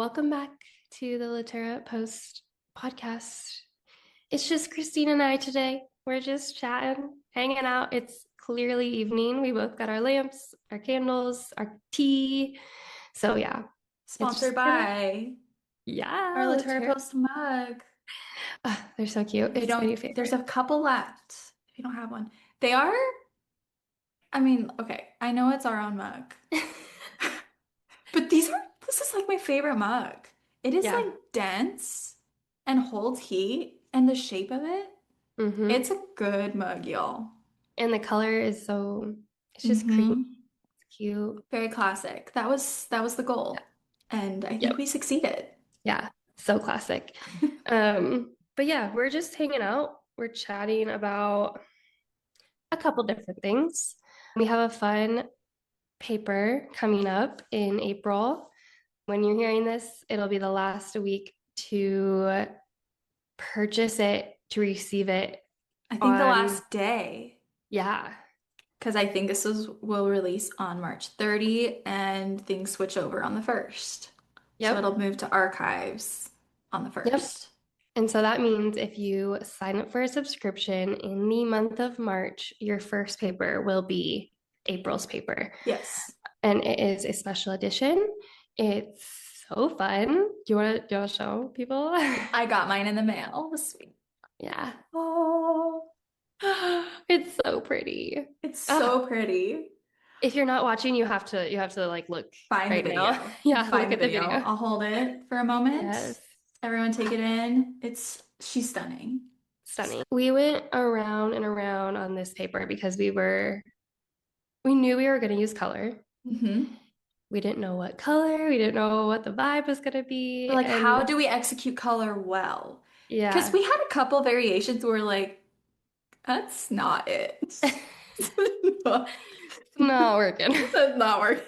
welcome back to the Lottura Post podcast. It's just Kristine and I today. We're just chatting, hanging out. It's clearly evening. We both got our lamps, our candles, our tea. So yeah, Sponsored by our Lottura Lottura. Post mug. They're so cute. If you It's my new don't, there's favorite. a couple left. If you don't have one, they are, I mean, okay, I know it's our own mug, but this is like my favorite mug. It is Yeah. like dense and holds heat, and the shape of it, Mm-hmm. it's a good mug, y'all. And the color is so, it's just creamy. Mm-hmm. It's cute. Very classic. That was the Yeah. goal, and I think Yep. we succeeded. Yeah. So classic. But yeah, we're just hanging out. We're chatting about a couple different things. We have a fun paper coming up in April. When you're hearing this, it'll be the last week to purchase it, to receive it I think the on, last day. yeah. Because I think will release on March 30 and things switch over on the 1st. So Yep. it'll move to archives on the Yep. 1st. And so that means if you sign up for a subscription in the month of March, your first paper will be April's paper. Yes. And it is a special edition. It's so fun. Do you want to show people? I got mine in the mail this week. Yeah. Oh, It's so pretty. it's Ah, so pretty. if you're not watching, you have to like look Find the right now. video. Yeah, Find look the at the video. video. I'll hold it for a moment. Yes. Everyone take it in. She's stunning. Stunning. We went around and around on this paper because we knew we were going to use color. Hmm. We didn't know what color, we didn't know what the vibe was going to be. We're like, how And do we execute color well? Because yeah, we had a couple variations where we're like, that's not it. it's not working. That's not working.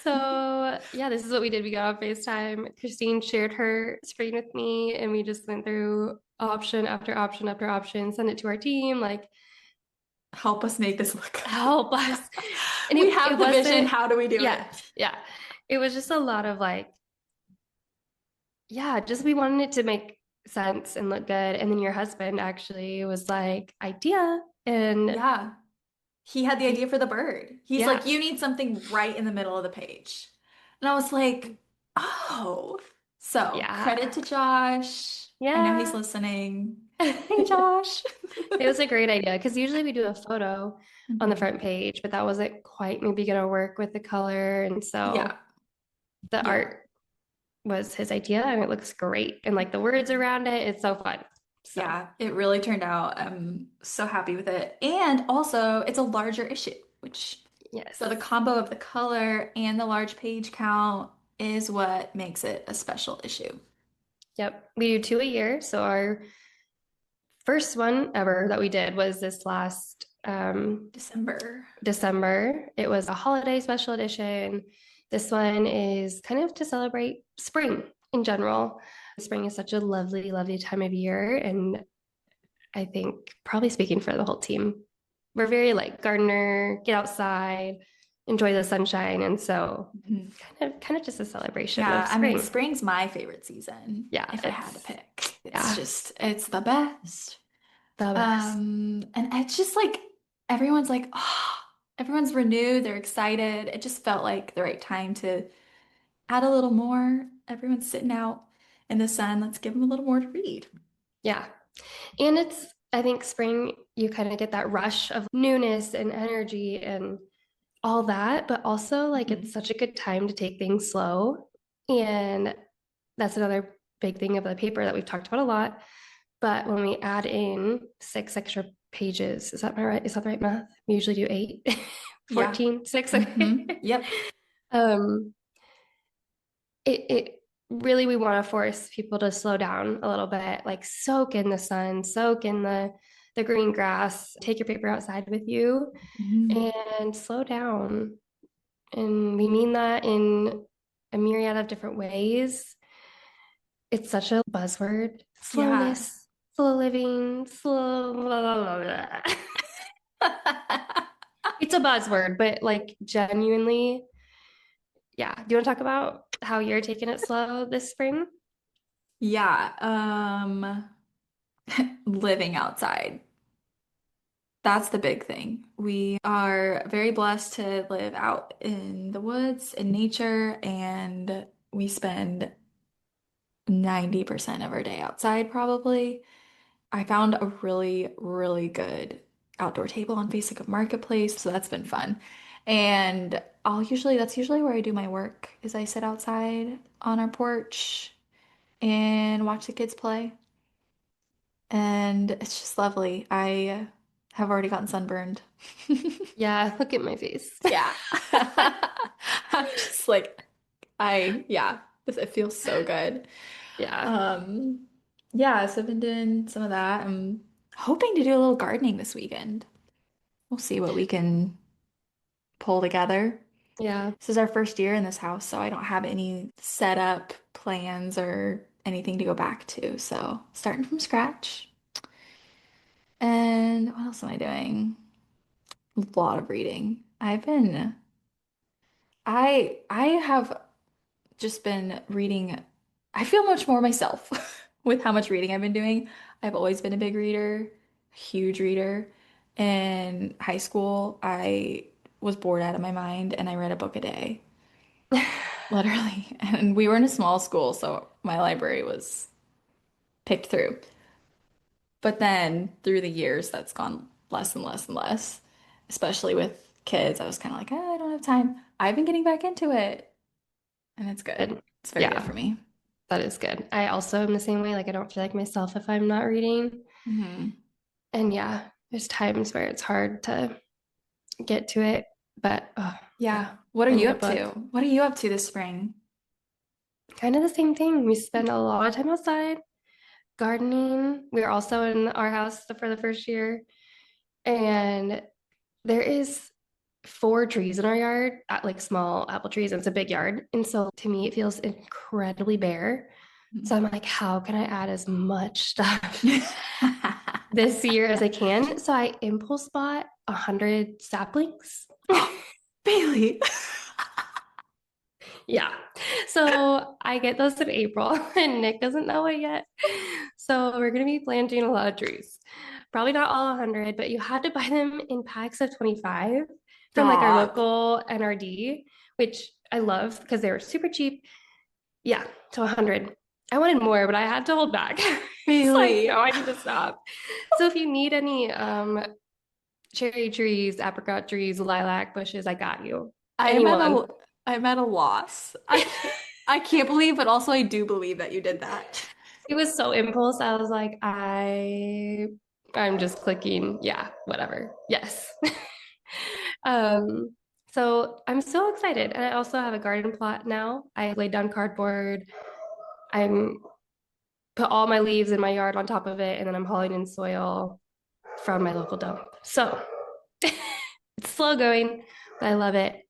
So yeah, this is what we did. We got on FaceTime. Kristine shared her screen with me, and we just went through option after option after option, send it to our team, like Help us make this look help good. us. And We it have the vision. wasn't, How do we do yeah, it? yeah. It was just a lot of like, yeah, just we wanted it to make sense and look good. And then your husband actually was like, idea. And Yeah. He had the idea for the bird. He's yeah, like, you need something right in the middle of the page. And I was like, oh. So credit yeah, to Josh. I know he's yeah. listening. Hey, It Josh. was a great idea because usually we do a photo on the Mhm. front page, but that wasn't quite maybe going to work with the color. And Yeah. so the Yeah. art was his idea and it looks great. And like the words around it, it's so fun. So, Yeah, it really turned out. I'm so happy with it. And also, it's a larger issue, which so the yes. combo of the color and the large page count is what makes it a special issue. Yep. We do two a year. So our first one ever that we did was this last December. December. It was a holiday special edition. This one is kind of to celebrate spring in general. Spring is such a lovely, lovely time of year. And I think probably speaking for the whole team, we're very like gardener, get outside, enjoy the sunshine. And so Mhm. kind of just a celebration Yeah, of I mean, spring. spring's my favorite season, Yeah, if I had to pick. yeah, It's the best. the best. And it's just like everyone's like, oh, everyone's renewed, they're excited. It just felt like the right time to add a little more. Everyone's sitting out in the sun. Let's give them a little more to read. Yeah. And I think spring, you kind of get that rush of newness and energy and all that, but also like it's Mhm. such a good time to take things slow. And that's another big thing of the paper that we've talked about a lot. But when we add in 6 extra pages, is that right? Is that the right math? We usually do eight, Yeah. 14, 6. Yep. Um, it really, we want to force people to slow down a little bit, like soak in the sun, soak in the green grass, take your paper outside with you Mhm. and slow down. And we mean that in a myriad of different ways. It's such a buzzword. Yeah. Slowness, slow living, slow blah, blah, blah, blah. It's a buzzword, but like genuinely, yeah. Do you want to talk about how you're taking it slow this spring? Yeah, living outside. That's the big thing. We are very blessed to live out in the woods, in nature, and we spend 90% of our day outside probably. I found a really, really good outdoor table on Facebook Marketplace, so that's been fun. And that's usually where I do my work, is I sit outside on our porch and watch the kids play. And it's just lovely. I have already gotten sunburned. Yeah, look at my face. Yeah. I'm just like, yeah, it feels so good. Yeah. Um, yeah, so I've been doing some of that. I'm hoping to do a little gardening this weekend. We'll see what we can pull together. Yeah. This is our first year in this house, so I don't have any set up plans or anything to go back to. So starting from scratch. And what else am I doing? A lot of reading. I have just been reading. I feel much more myself with how much reading I've been doing. I've always been a big reader, huge reader. In high school, I was bored out of my mind and I read a book a day, literally. And we were in a small school, so my library was picked through. But then through the years, that's gone less and less and less, especially with kids. I was kind of like, I don't have time. I've been getting back into it, and it's good. Good. It's very good Yeah, for me. that is good. I also am the same way. Like, I don't feel like myself if I'm not reading. Hmm. And yeah, there's times where it's hard to get to it, but oh, Yeah. yeah, What are I you need a up to? book. What are you up to this spring? Kind of the same thing. We spend a lot of time outside gardening. We are also in our house for the first year, and there is four trees in our yard, like small apple trees, and it's a big yard. And so to me, it feels incredibly bare. So I'm like, how can I add as much stuff this year as I can? So I impulse bought 100 saplings. Bailey. Yeah. So I get those in April and Nick doesn't know it yet. So we're going to be planting a lot of trees. Probably not all 100, but you had to buy them in packs of 25 from like our Stop. local NRD, which I love because they were super cheap. Yeah. So 100. I wanted more, but I had to hold back. It's like, no, Bailey. I need to stop. So if you need any cherry trees, apricot trees, lilac bushes, I got you. I am at Anyone. a I'm at a loss. I can't believe, but also I do believe that you did that. It was so impulse. I was like, I'm just clicking, yeah, whatever. Yes. Um, so I'm so excited. And I also have a garden plot now. I laid down cardboard. I'm put all my leaves in my yard on top of it, and then I'm hauling in soil from my local dump. So it's slow going, but I love it.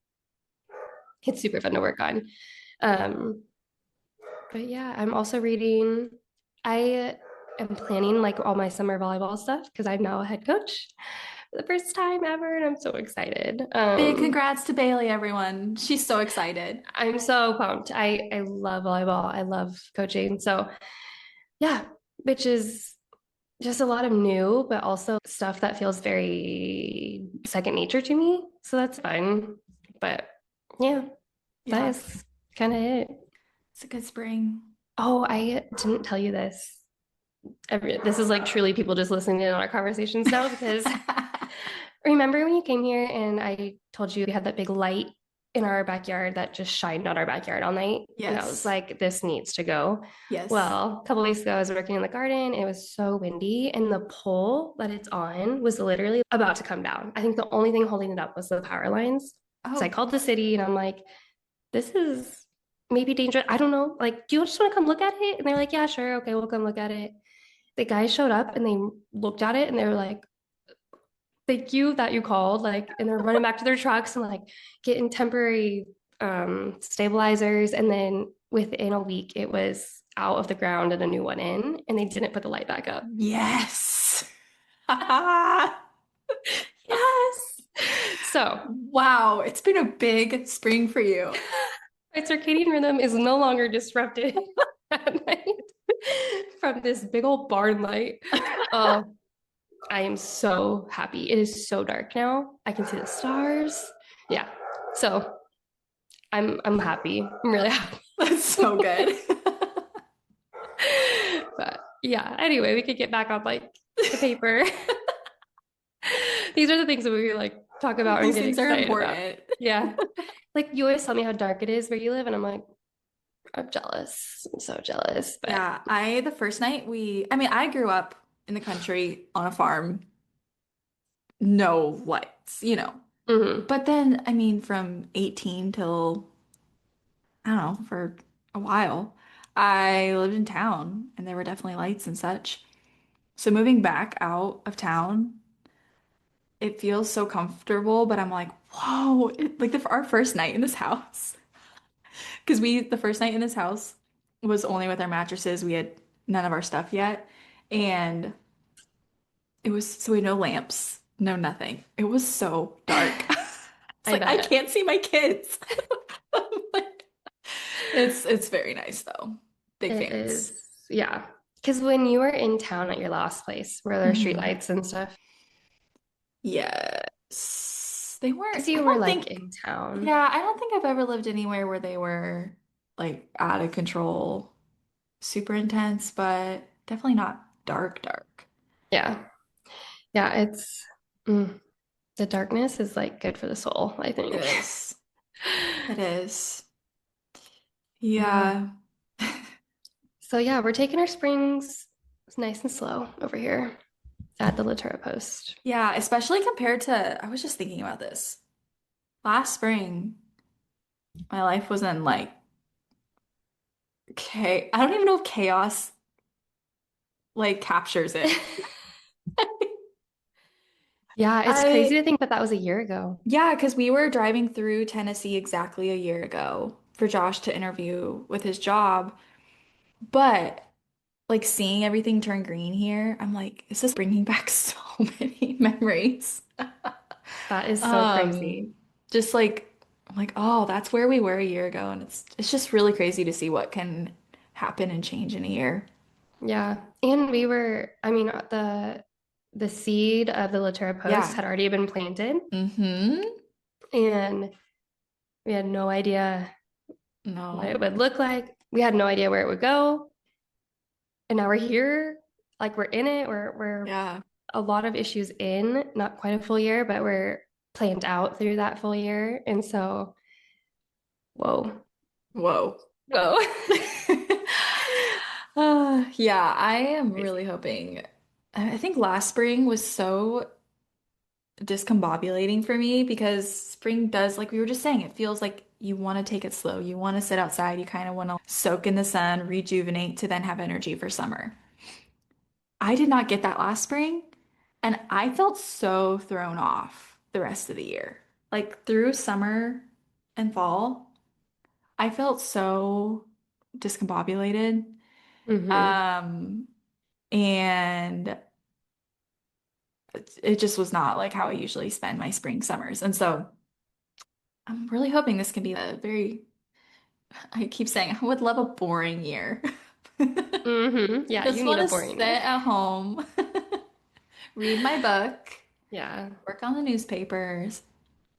It's super fun to work on. Um, but yeah, I'm also reading. I am planning like all my summer volleyball stuff because I'm now a head coach for the first time ever, and I'm so excited. Big congrats to Bailey, everyone. She's so excited. I'm so pumped. I love volleyball. I love coaching. So yeah, which is just a lot of new, but also stuff that feels very second nature to me. So that's fun. But yeah, that Yeah, is kind of it. it's a good spring. Oh, I didn't tell you this. This is like truly people just listening in on our conversations now because remember when you came here and I told you we had that big light in our backyard that just shined on our backyard all night? And I was Yes. like, this needs to go. Yes. Well, a couple weeks ago, I was working in the garden. It was so windy, and the pole that it's on was literally about to come down. I think the only thing holding it up was the power lines. So I Oh, called the city and I'm like, this is maybe dangerous. I don't know. Like, do you just want to come look at it? And they're like, yeah, sure. Okay, we'll come look at it. The guys showed up and they looked at it and they were like, thank you that you called. Like, and they're running back to their trucks and like getting temporary stabilizers. And then within a week, it was out of the ground and a new one in, and they didn't put the light back up. yes. Yes. So Wow, it's been a big spring for you. My circadian rhythm is no longer disrupted at night from this big old barn light. Oh, I am so happy. It is so dark now. I can see the stars. Yeah. So I'm happy. I'm really happy. That's so good. But yeah, anyway, we could get back on like the paper. These are the things that we like talk about and These get things are excited about. important. Yeah. Like you always tell me how dark it is where you live, and I'm like, I'm jealous. I'm so jealous. But Yeah, the first night I grew up in the country on a farm, no lights, you know. mhm. But then, from 18 till, I don't know, for a while, I lived in town and there were definitely lights and such. So moving back out of town, it feels so comfortable, but I'm like, whoa, our first night in this house. Because the first night in this house was only with our mattresses. We had none of our stuff yet. And so we had no lamps, no nothing. It was so dark. It's I like, I bet can't see my kids. It's very nice though. Big it fans. is. Yeah. Because when you were in town at your last place, were there street Hmm. lights and stuff? Yes. They weren't, Because you I were don't like think, in town. yeah, I don't think I've ever lived anywhere where they were like out of control, super intense, but definitely not dark, dark. Yeah. Yeah. Mm, the darkness is like good for the soul, I It think. is. It is. Yeah. Yeah. So yeah, we're taking our springs nice and slow over here at the Lottura Post. Yeah, especially compared to, I was just thinking about this. Last spring, my life was in like, okay, I don't even know if chaos like captures it. Yeah, it's crazy I to think that that was a year ago. Yeah, because we were driving through Tennessee exactly a year ago for Josh to interview with his job. But like seeing everything turn green here, I'm like, this is bringing back so many memories. That is so crazy. Um, just like I'm like, oh, that's where we were a year ago, and it's just really crazy to see what can happen and change in a year. Yeah. And we were, I mean, the seed of the Lotera Post Yeah. had already been planted, Mm-hmm. and we had no idea what it No. would look like. We had no idea where it would go. And now we're here, like we're in it. We're Yeah. a lot of issues in, not quite a full year, but we're planned out through that full year. And so, whoa, Whoa. whoa. Yeah, I am really Crazy. hoping. I think last spring was so discombobulating for me because spring does, like we were just saying, it feels like you want to take it slow. You want to sit outside. You kind of want to soak in the sun, rejuvenate to then have energy for summer. I did not get that last spring, and I felt so thrown off the rest of the year. Like through summer and fall, I felt so discombobulated. Hmm. Um, and it just was not like how I usually spend my spring summers. And so I'm really hoping this can be a very, I keep saying I would love a boring year. Yeah, you Just need want a to boring sit year. at home, read my book, Yeah, work on the newspapers,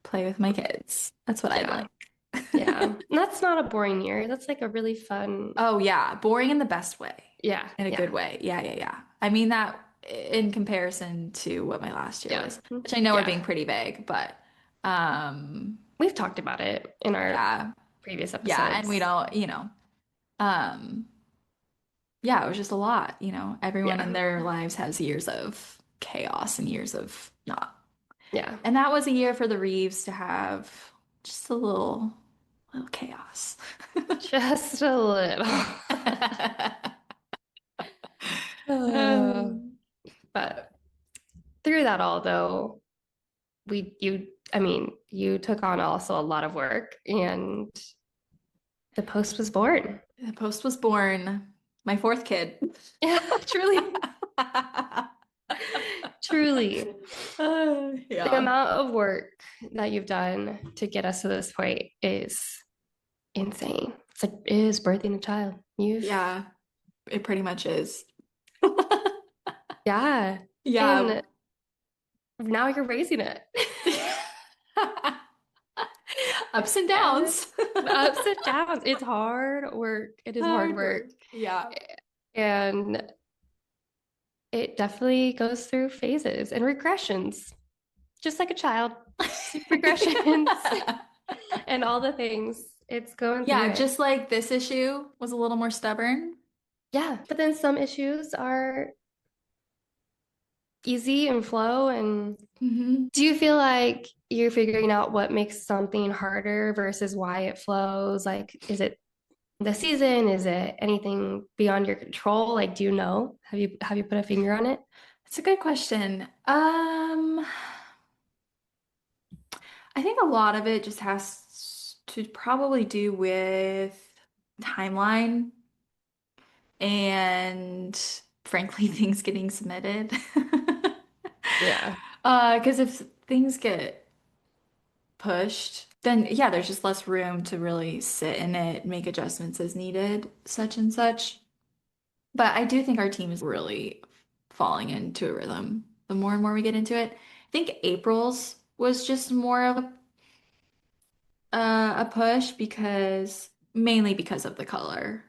play with my kids. That's what I'd yeah, like. yeah. That's not a boring year. That's like a really fun. Oh yeah, boring in the best way, Yeah, in a good yeah, way. Yeah, yeah, yeah. I mean that in comparison to what my last year yeah, was, which I know are being yeah. pretty vague, but um We've talked about it in our yeah. previous Yeah, and we episodes. don't, um yeah, it was just a lot, Everyone in Yeah, their lives has years of chaos and years of not. yeah. And that was a year for the Reeves to have just a little chaos. Just a little. Uh, Um, but through that all, though, I mean, you took on also a lot of work, and the post was born. the post was born, my fourth kid. Yeah, truly, truly. The Yeah. amount of work that you've done to get us to this point is insane. It's like it is birthing a child. You've Yeah, it pretty much is. yeah. Yeah. And now you're raising it. Ups and And downs. the ups and downs. It's hard work. It is hard Hard work. work. Yeah. And it definitely goes through phases and regressions, just like a child. Regressions and all the things. It's going through Yeah, it. just like this issue was a little more stubborn. Yeah. But then some issues are easy and flow. And Hmm. do you feel like you're figuring out what makes something harder versus why it flows? Like, is it the season? Is it anything beyond your control? Like, do you know? Have you put a finger on it? That's a good question. I think a lot of it just has to probably do with timeline and frankly things getting submitted. Yeah. Because if things get pushed, then yeah, there's just less room to really sit in it, make adjustments as needed, such and such. But I do think our team is really falling into a rhythm the more and more we get into it. I think April's was just more of a push because mainly because of the color.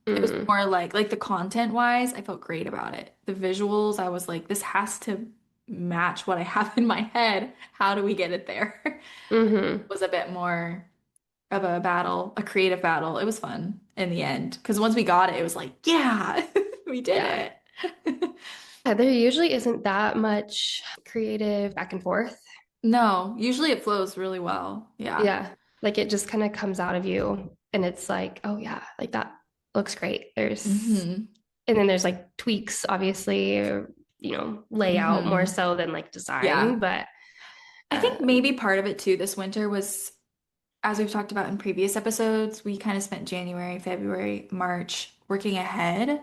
It was Mm, more like the content wise, I felt great about it. The visuals, I was like, this has to match what I have in my head. How do we get it there? hmm. Was a bit more of a battle, a creative battle. It was fun in the end because once we got it, it was like, yeah, we did Yeah. it. There usually isn't that much creative back and forth. No, usually it flows really well. Yeah. Yeah. Like it just kind of comes out of you and it's like, oh yeah, like that looks great. Hmm. And then there's like tweaks, obviously, or, layout more Hmm. so than like Yeah. design. But I think maybe um, part of it too this winter was, as we've talked about in previous episodes, we kind of spent January, February, March working ahead.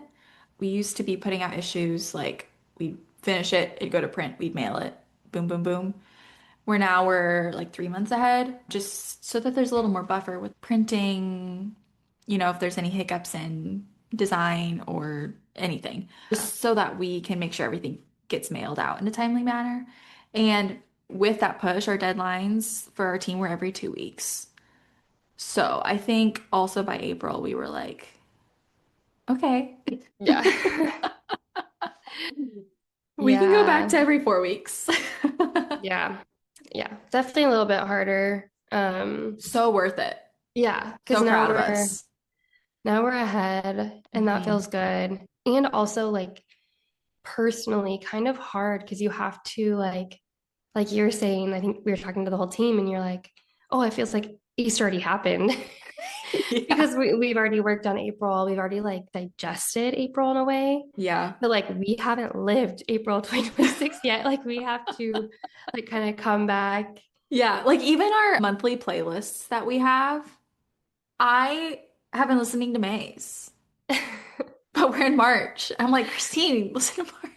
We used to be putting out issues like we'd finish it, it'd go to print, we'd mail it, boom, boom, boom. Where now we're like 3 months ahead, just so that there's a little more buffer with printing, if there's any hiccups in design or anything, yeah. just so that we can make sure everything gets mailed out in a timely manner. And with that push, our deadlines for our team were every 2 weeks. So I think also by April, we were like, okay, Yeah. we can go back Yeah. to every 4 weeks. Yeah. Yeah. Definitely a little bit harder. So worth it. Yeah, because So proud of us. now we're ahead and that Hmm. feels good. And also like personally kind of hard because you have to like you're saying, I think we were talking to the whole team and you're like, oh, it feels like Easter already happened. Yeah. Because we've already worked on April. We've already like digested April in a way. Yeah. But like we haven't lived April 2026 yet. Like we have to like kind of come back. Yeah. Like even our monthly playlists that we have, I have been listening to May's, but we're in March. I'm like, Kristine, listen to March.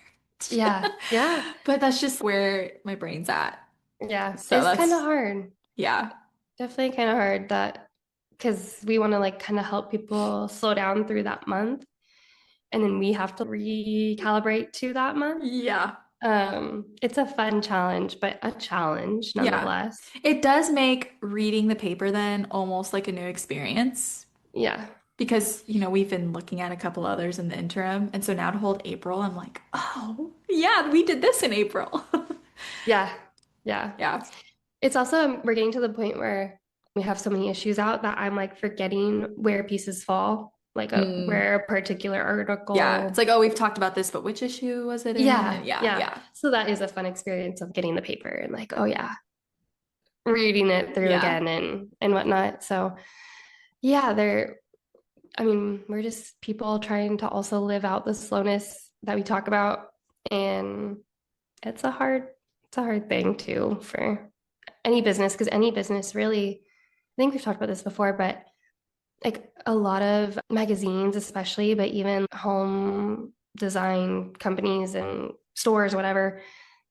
Yeah. Yeah. But that's just where my brain's at. Yeah. So It's kind of that's, hard. yeah. Definitely kind of hard that because we want to like kind of help people slow down through that month and then we have to recalibrate to that month. Yeah. It's a fun challenge, but a challenge Yeah. nonetheless. It does make reading the paper then almost like a new experience Yeah. because, we've been looking at a couple others in the interim. And so now to hold April, I'm like, oh, yeah, we did this in April. Yeah. Yeah. Yeah. It's also, we're getting to the point where we have so many issues out that I'm like forgetting where pieces fall, like Mm. where a particular Yeah. It's article. like, oh, we've talked about this, but which issue was it in? And Yeah. yeah, Yeah. yeah, So that is a fun experience of getting the paper and like, oh yeah, reading it through yeah. again and whatnot. So yeah, I mean, we're just people trying to also live out the slowness that we talk about. And it's a hard thing too for any business, because any business really, I think we've talked about this before, but like a lot of magazines, especially, but even home design companies and stores, whatever,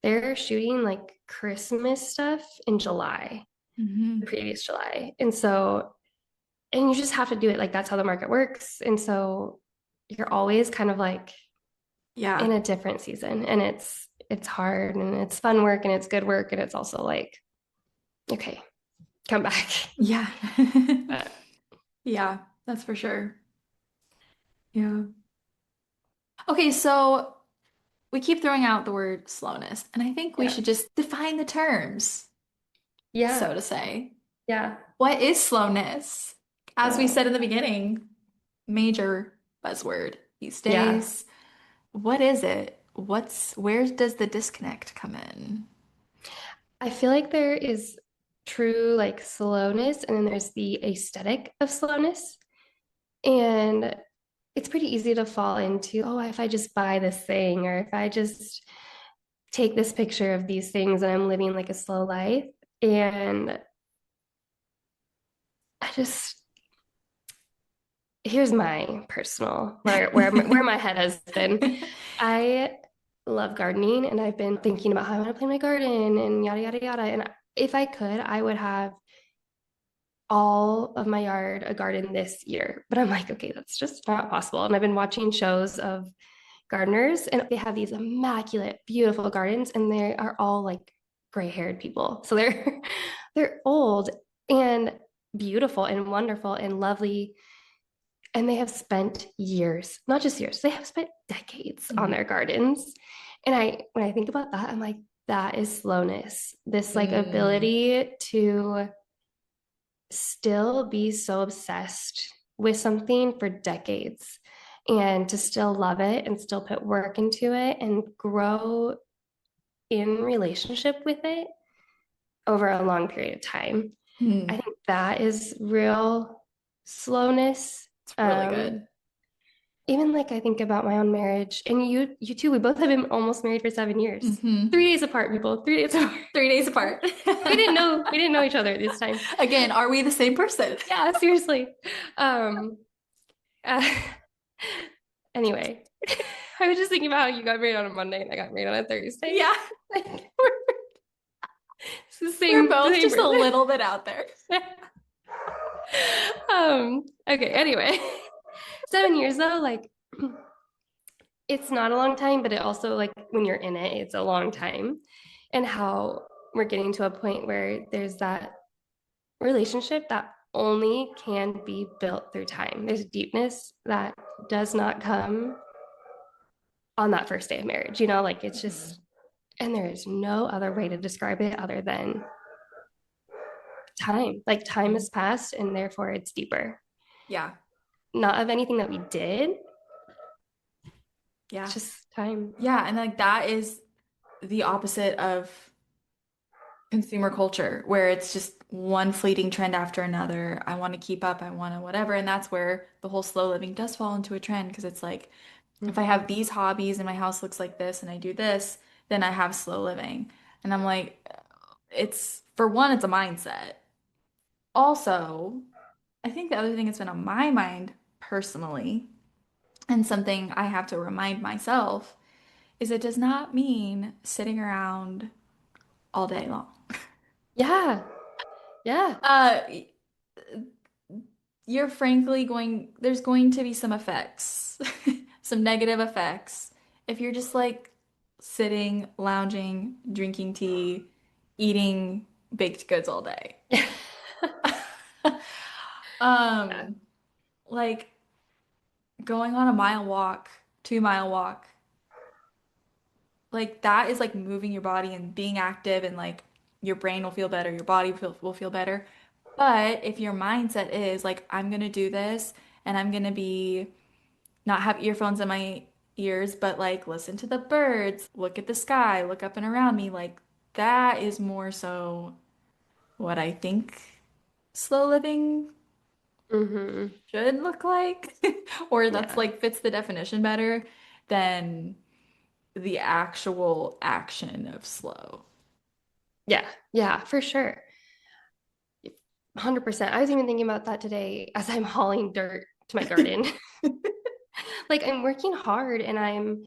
they're shooting like Christmas stuff in July, Hmm. the previous July. And so and you just have to do it. Like that's how the market works. And so you're always kind of like Yeah. in a different season, and it's hard and it's fun work and it's good work and it's also like, okay, come back. Yeah. But Yeah, that's for sure. Yeah. Okay, so we keep throwing out the word slowness, and I think we yeah, should just define the terms, yeah, so to say. yeah. What is slowness? As we said in Oh, the beginning, major buzzword these yeah. days. What is it? Where does the disconnect come in? I feel like there is true like slowness, and then there's the aesthetic of slowness. And it's pretty easy to fall into, oh, if I just buy this thing, or if I just take this picture of these things and I'm living like a slow life. And I just, here's my personal, where my head has been. I love gardening and I've been thinking about how I want to plant my garden and yada, yada, yada. And if I could, I would have all of my yard a garden this year. But I'm like, okay, that's just not possible. And I've been watching shows of gardeners and they have these immaculate, beautiful gardens and they are all like gray-haired people. So they're they're old and beautiful and wonderful and lovely. And they have spent years, not just years, they have spent decades on Mhm. their gardens. And when I think about that, I'm like, that is slowness. This like Mm. ability to still be so obsessed with something for decades and to still love it and still put work into it and grow in relationship with it over a long period of time. I Mm. think that is real slowness. It's really Um, good. Even like I think about my own marriage and you too, we both have been almost married for 7 years. Hmm. 3 days apart, people, 3 days apart. 3 days apart. We didn't know each other this time. Again, are we the same person? Yeah, seriously. Um, uh, anyway, I was just thinking about how you got married on a Monday and I got married on a Thursday. Yeah, Like, it's we're the both same just a person. little bit out there. Okay, anyway. 7 years though, like it's not a long time, but it also like when you're in it, it's a long time. And how we're getting to a point where there's that relationship that only can be built through time. There's deepness that does not come on that first day of marriage, like it's Mhm. just, and there is no other way to describe it other than time. Like time has passed and therefore it's deeper. Yeah, Not of anything that we did, it's yeah, just time. yeah. And like that is the opposite of consumer culture, where it's just one fleeting trend after another. I want to keep up, I want to whatever. And that's where the whole slow living does fall into a trend because it's like, if I Mm-hmm. have these hobbies and my house looks like this and I do this, then I have slow living. And I'm like, it's for one, it's a mindset. Also, I think the other thing that's been on my mind personally, and something I have to remind myself, is it does not mean sitting around all day long. Yeah, yeah. Uh, you're frankly there's going to be some effects, some negative effects. If you're just like sitting, lounging, drinking tea, eating baked goods all day. Yeah. Um, like going on a mile walk, 2 mile walk, like that is like moving your body and being active and like your brain will feel better, your body will feel better. But if your mindset is like, I'm gonna do this and I'm gonna be not have earphones in my ears, but like listen to the birds, look at the sky, look up and around me. Like that is more so what I think slow living Mm-hmm. should look like, or that's Yeah. like fits the definition better than the actual action of slow. Yeah. Yeah, for sure. 100%. I was even thinking about that today as I'm hauling dirt to my garden. Like I'm working hard and I'm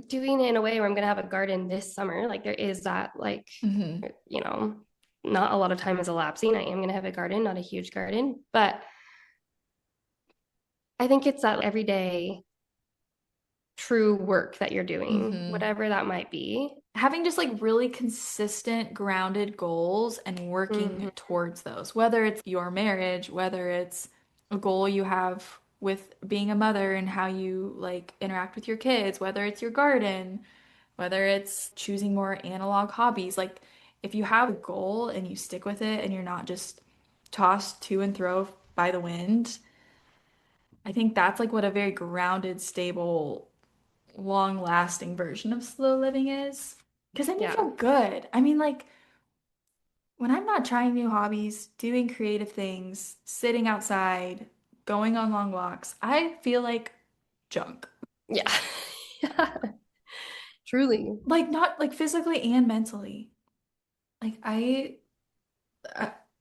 doing it in a way where I'm going to have a garden this summer. Like there is that like, Hmm. you know, not a lot of time is elapsing. I am going to have a garden, not a huge garden, but I think it's that everyday true work that you're doing, Hmm. whatever that might be. Having just like really consistent, grounded goals and working Hmm. towards those, whether it's your marriage, whether it's a goal you have with being a mother and how you like interact with your kids, whether it's your garden, whether it's choosing more analog hobbies. Like if you have a goal and you stick with it and you're not just tossed to and fro by the wind, I think that's like what a very grounded, stable, long-lasting version of slow living is. Because then you Yeah. feel good. I mean, like when I'm not trying new hobbies, doing creative things, sitting outside, going on long walks, I feel like junk. Yeah. Yeah. Truly. Like not like physically and mentally. Like I,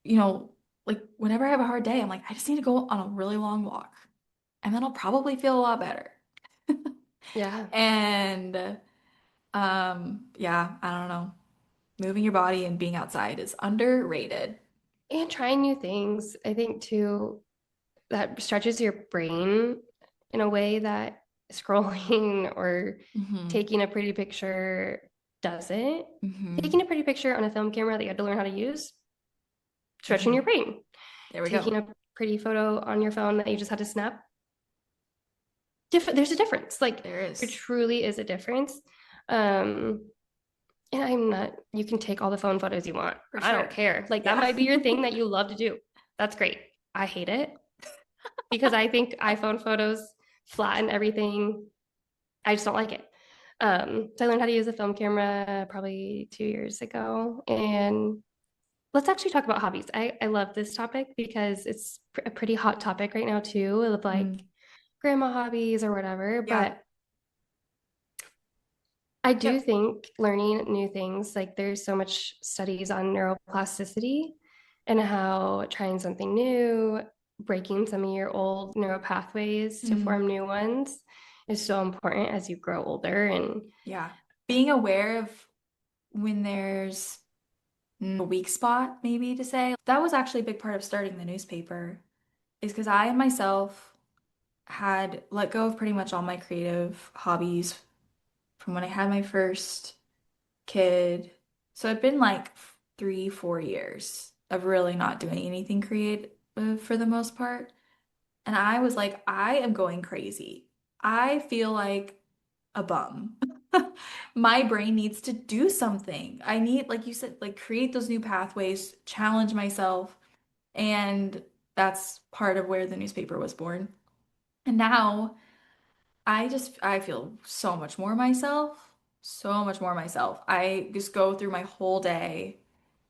you know, like whenever I have a hard day, I'm like, I just need to go on a really long walk, and then I'll probably feel a lot better. Yeah. And yeah, I don't know. Moving your body and being outside is underrated. And trying new things, I think too, that stretches your brain in a way that scrolling or Hmm. taking a pretty picture doesn't. Hmm. Taking a pretty picture on a film camera that you had to learn how to use, stretching Hmm. your brain. There we go. Taking a pretty photo on your phone that you just had to snap, there's a difference. Like There there is. truly is a difference. Um, and I'm not, you can take all the phone photos you want. For I don't sure. care. Like that Yeah. might be your thing that you love to do. That's great. I hate it because I think iPhone photos flatten everything. I just don't like it. So I learned how to use a film camera probably 2 years ago. And let's actually talk about hobbies. I love this topic because it's a pretty hot topic right now too, of like Mm. grandma hobbies or whatever. Yeah. But I do Yep. think learning new things, like there's so much studies on neuroplasticity and how trying something new, breaking some of your old neural pathways to Mm. form new ones is so important as you grow older. And Yeah. Being aware of when there's a weak spot, maybe to say. That was actually a big part of starting the newspaper, is because I myself had let go of pretty much all my creative hobbies from when I had my first kid. So it'd been like 3, 4 years of really not doing anything creative for the most part. And I was like, I am going crazy. I feel like a bum. My brain needs to do something. I need, like you said, like create those new pathways, challenge myself. And that's part of where the newspaper was born. And now I feel so much more myself, so much more myself. I just go through my whole day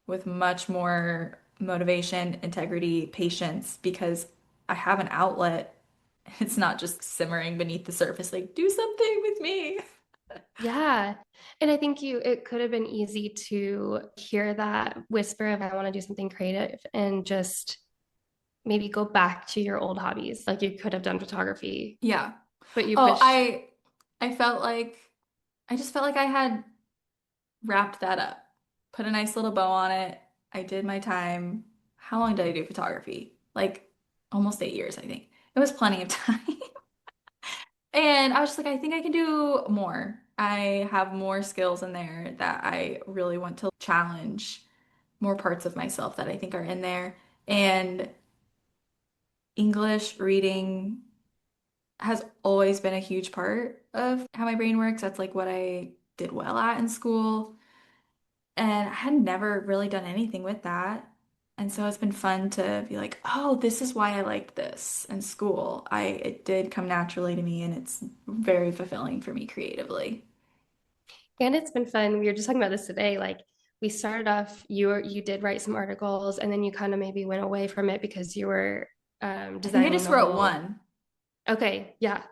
with much more motivation, integrity, patience because I have an outlet. It's not just simmering beneath the surface, like, do something with me. yeah, and I think it could have been easy to hear that whisper of, I want to do something creative and just maybe go back to your old hobbies. Like you could have done photography, Yeah. but you Oh, pushed. I felt like I just felt like I had wrapped that up, put a nice little bow on it. I did my time. How long did I do photography? Like almost 8 years, I think. It was plenty of time. And I was just like, I think I can do more. I have more skills in there that I really want to challenge more parts of myself that I think are in there. And English reading has always been a huge part of how my brain works. That's like what I did well at in school. And I had never really done anything with that. And so it's been fun to be like, oh, this is why I liked this in school. It did come naturally to me and it's very fulfilling for me creatively. And it's been fun. We were just talking about this today. Like we started off, you did write some articles, and then you kind of maybe went away from it because you were I think I designing just the wrote whole. one. Okay, yeah,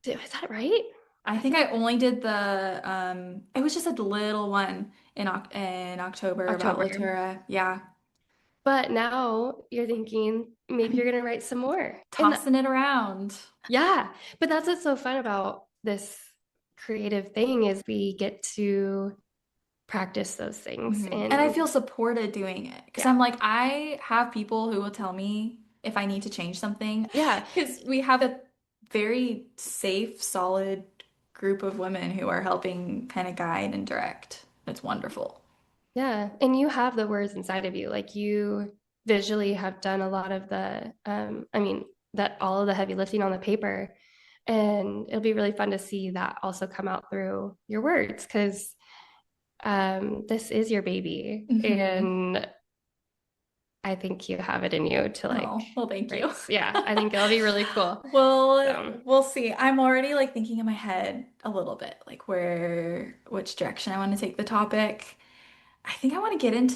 is that right? I I think thought I only did the it was just a little one in October about October, Lottura. Yeah. but now you're thinking maybe I'm you're gonna write some more. And tossing it around. yeah, but that's what's so fun about this creative thing is we get to practice those things. And I And feel supported doing it because yeah, I'm like, I have people who will tell me if I need to change something yeah, because we have a very safe, solid group of women who are helping kind of guide and direct. It's wonderful. yeah. And you have the words inside of you. Like you visually have done a lot of the, I mean, that all of the heavy lifting on the paper. And it'll be really fun to see that also come out through your words because this is your baby. Hmm. And I think you have it in you to like Oh, well, thank you. raise. Yeah, I think it'll be really cool. Well, So, we'll see. I'm already like thinking in my head a little bit, like which direction I want to take the topic. I think I want to get into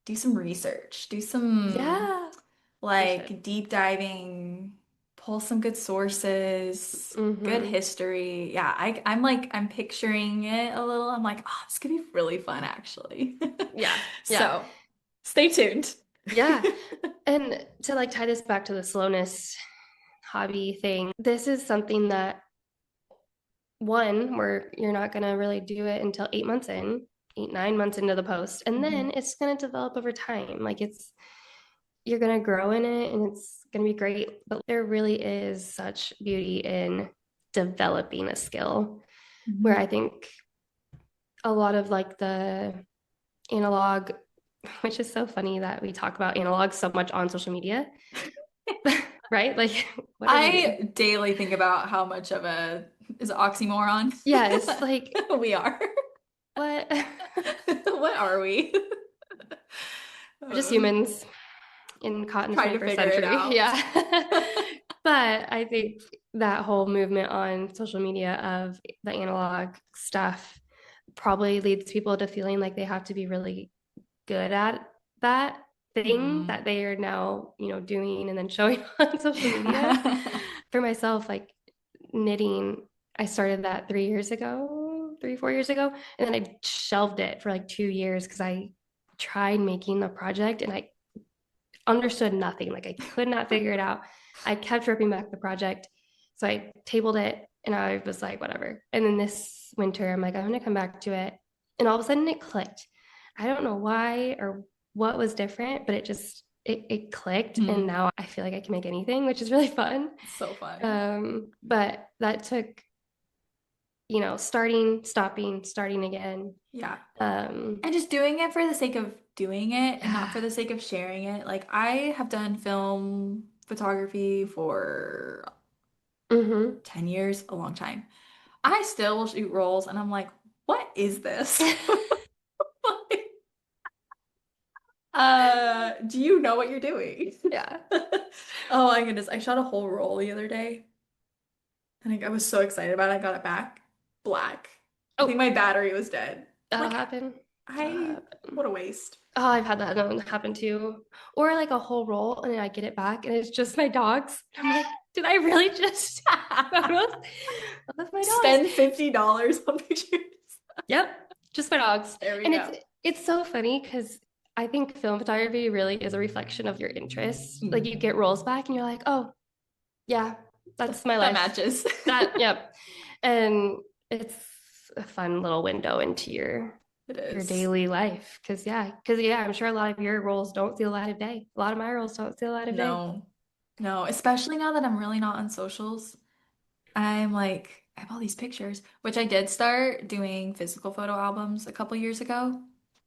do some research, do some yeah, you should. like deep diving, pull some good sources, good Hmm. history. Yeah, I'm picturing it a little. I'm like, oh, this could be really fun actually. Yeah, yeah, So stay tuned. yeah. And to like tie this back to the slowness hobby thing, this is something that one, where you're not going to really do it until 8 months in, 8, 9 months into the post. And then Mhm. it's going to develop over time. Like you're going to grow in it and it's going to be great. But there really is such beauty in developing a skill where I Mhm. think a lot of like the analog, which is so funny that we talk about analog so much on social media, right? Like, what are we doing? I daily think about how much of a is it oxymoron Yeah, it's like, we are. what? What are we? We're just Uh, humans caught in the Trying to 21st figure it century. out. Yeah. But I think that whole movement on social media of the analog stuff probably leads people to feeling like they have to be really good at that thing Hmm. that they are now, doing and then showing on social media. For myself, like knitting, I started that 3 years ago, 3, 4 years ago, and then I shelved it for like 2 years because I tried making a project and I understood nothing. Like I could not figure it out. I kept ripping back the project. So I tabled it and I was like, whatever. And then this winter, I'm like, I'm going to come back to it. And all of a sudden it clicked. I don't know why or what was different, but it clicked. And Hmm. now I feel like I can make anything, which is really fun. So fun. But that took, starting, stopping, starting again. Yeah. Um, And just doing it for the sake of doing it and not yeah. for the sake of sharing it. Like I have done film photography for Mm-hmm. 10 years, a long time. I still will shoot rolls and I'm like, what is this? Do you know what you're doing? Yeah. Oh my goodness. I shot a whole roll the other day. And I was so excited about it. I got it back. Black. I think Oh, my battery was dead. that'll Like, happen. That'll I, happen. what a waste. Oh, I've had that happen too. Or like a whole roll and then I get it back and it's just my dogs. I'm like, did I really just photos of my dogs? Spend $50 on pictures. Yep, just my dogs. There we And go. it's so funny because I think film photography really is a reflection of your interests. Like Mm. you get rolls back and you're like, oh yeah, that's my That life. matches. That, yep. And it's a fun little window into It your is. daily life. Because yeah, I'm sure a lot of your roles don't see the light of day. A lot of my roles don't see the light of day. No, no, especially now that I'm really not on socials. I'm like, I have all these pictures, which I did start doing physical photo albums a couple years ago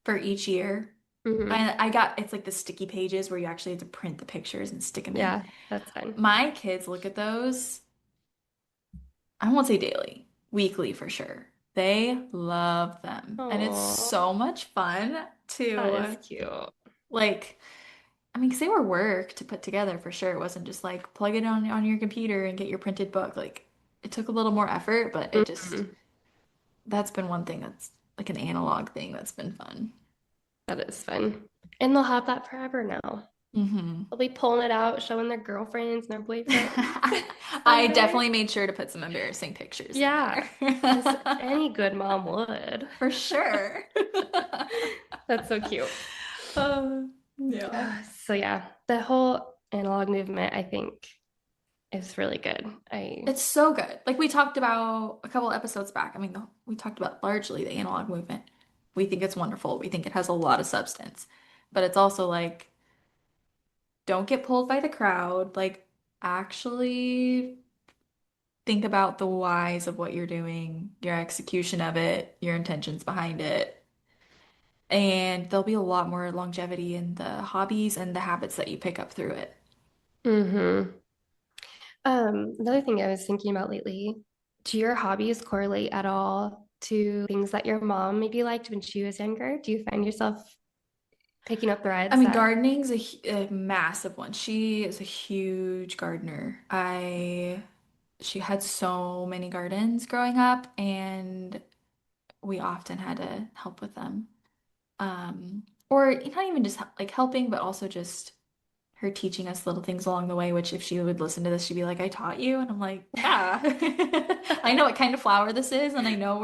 for each year. Hmm. And I got, it's like the sticky pages where you actually have to print the pictures and stick them in. Yeah, that's fun. My kids look at those, I won't say daily, weekly for sure. They love them. And it's Oh, so much fun that is to cute. like, I mean, 'cause they were work to put together for sure. It wasn't just like plug it on your computer and get your printed book. Like it took a little more effort, but it just Mhm. that's been one thing that's like an analog thing that's been fun. That is fun. And they'll have that forever now. Hmm. They'll be pulling it out, showing their girlfriends and their boyfriends I someday. definitely made sure to put some embarrassing pictures in Yeah, as there. any good mom would. For sure. That's so cute. Yeah. So yeah, the whole analog movement, I think, is really good. I It's so good. Like we talked about a couple episodes back. I mean, we talked about largely the analog movement. We think it's wonderful. We think it has a lot of substance. But it's also like, don't get pulled by the crowd. Like, actually think about the whys of what you're doing, your execution of it, your intentions behind it. And there'll be a lot more longevity in the hobbies and the habits that you pick up through it. Mm-hmm. Another thing I was thinking about lately, do your hobbies correlate at all to things that your mom maybe liked when she was younger? Do you find yourself picking up I threads mean, that, gardening's a massive one. She is a huge gardener. She had so many gardens growing up, and we often had to help with them. Or not even just like helping, but also just her teaching us little things along the way, which if she would listen to this, she'd be like, I taught you. And I'm like, yeah, I know what kind of flower this is, and I know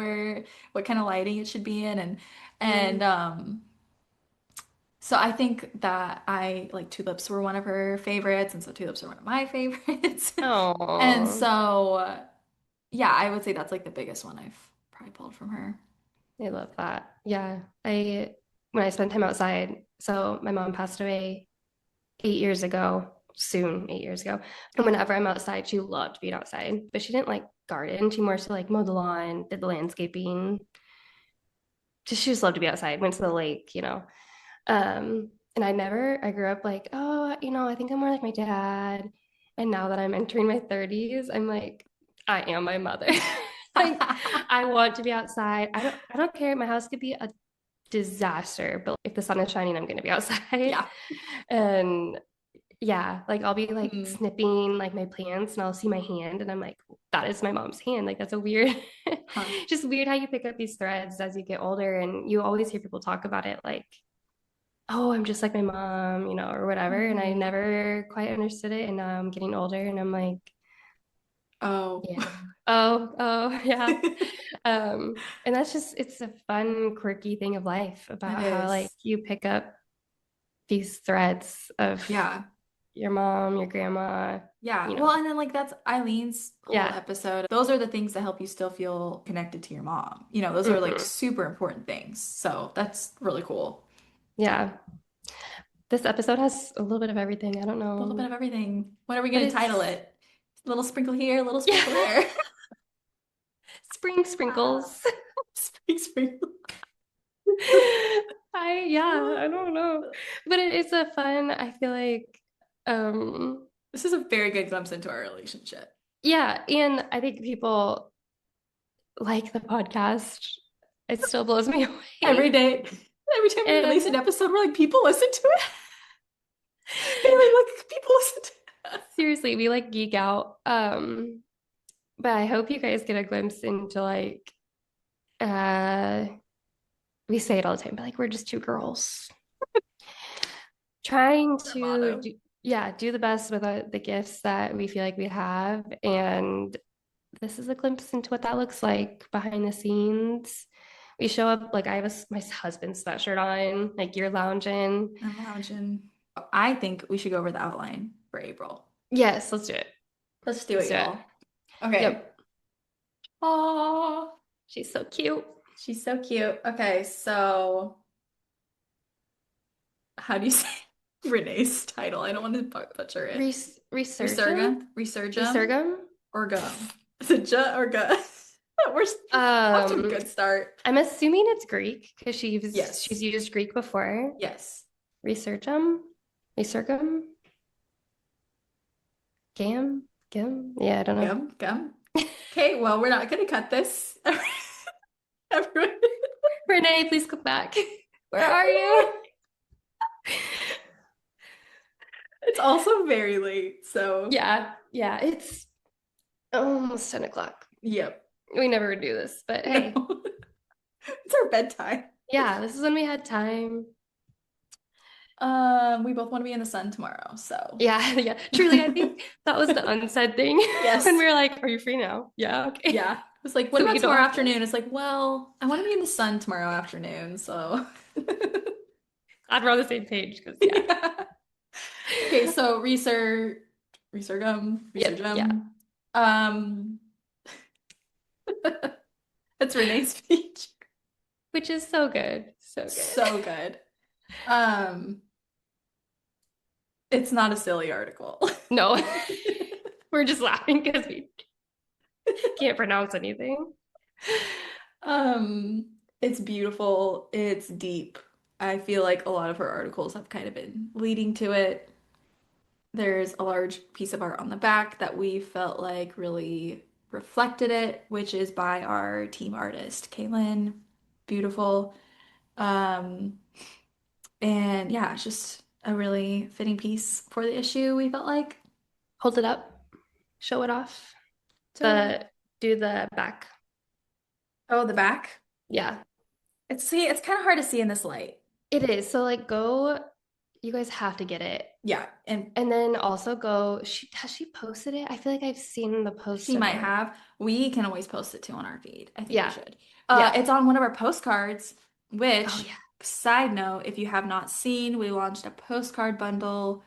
what kind of lighting it should be in. And mm, so I think that I like tulips were one of her favorites, and so tulips are one of my favorites. And oh, so yeah, I would say that's like the biggest one I've probably pulled from her. I love that. Yeah. When I spent time outside, so my mom passed away 8 years ago, soon 8 years ago. And whenever I'm outside, she loved being outside, but she didn't like garden. She more so like mowed the lawn, did the landscaping. She just loved to be outside, went to the lake. And I grew up like, oh, I think I'm more like my dad. And now that I'm entering my 30s, I'm like, I am my mother. Like, I want to be outside. I don't care. My house could be a disaster, but if the sun is shining, I'm gonna be outside. Yeah. And yeah, like I'll be like Mm. snipping like my plants and I'll see my hand and I'm like, that is my mom's hand. Like that's a weird, Huh. just weird how you pick up these threads as you get older and you always hear people talk about it like, oh, I'm just like my mom, or whatever. And I Mhm. never quite understood it. And now I'm getting older and I'm like, Oh. yeah. Oh, yeah. And it's a fun, quirky thing of life It about how like is. you pick up these threads of Yeah. your mom, your grandma, Yeah. you Well, know. and then like that's Eileen's whole Yeah. episode. Those are the things that help you still feel connected to your mom. Those are like Hmm. super important things. So that's really cool. Yeah. This episode has a little bit of everything. I don't A little bit know, of everything. What are we but going to title it's it? Little sprinkle here, little yeah, sprinkle there. spring sprinkles. Sprinkle. I don't know. But it's a fun, I feel like, um, This is a very good glimpse into our relationship. yeah, and I think people like the podcast. It still blows me Every away. day, every time we release And an episode, we're like, people listen to it. Bailey, look, people listen to it. seriously, we like geek out. But I hope you guys get a glimpse into like uh we say it all the time, but like we're just two girls trying Our to motto. do the best with the gifts that we feel like we have. And this is a glimpse into what that looks like behind the scenes. We show up like I have my husband's sweatshirt on, like you're lounging. I'm lounging. I think we should go over the outline for April. Yes, let's do it. Let's do Let's it, do it. y'all. Okay. Yep. Oh, She's so cute. she's so cute. Okay, so how do you say Renee's title? I don't want to butcher it. Resurgam? Resurgam, Resurgam? or gum? Is it ja or gu? We're off to a Um, good start. I'm assuming it's Greek because she's Yes. used Greek before. Yes. Resurgam? Resurgam? Gam? Yeah, I don't know. Gum, gum. Okay, well, we're not gonna cut this. Everyone. Renee, please come back. Where are you? It's also very late, so Yeah, it's almost 10 o'clock. yep. We never would do this, but No. hey, It's our bedtime. yeah, this is when we had time. We both want to be in the sun tomorrow, so Yeah, yeah, truly, I think that was the unsaid thing when yes. we were like, are you free now? Yeah, okay. Yeah. It's like, what So about we don't tomorrow have to. afternoon? It's like, well, I want to be in the sun tomorrow afternoon, so Glad we're on the same page because, yeah. yeah. Okay, so Yep, yeah. resurgam. Um, that's Renee's speech. which is so good. So good. So good. Um, it's not a silly article. No, we're just laughing because we can't pronounce anything. Um, it's beautiful. It's deep. I feel like a lot of her articles have kind of been leading to it. There's a large piece of art on the back that we felt like really reflected it, which is by our team artist, Kaylin. Beautiful. Um, and yeah, it's just a really fitting piece for the issue, we felt like. Hold it up, show it off. So, The do the back. oh, the back. Yeah, It's kind of hard to see in this light. it is. So like go, you guys have to get it. Yeah, and And then also go, has she posted it? I feel like I've seen the post she of might it. have. We can always post it too on our feed. I think we Yeah. should. Yeah. It's on one of our postcards, Oh which, yeah. side note, if you have not seen, we launched a postcard bundle.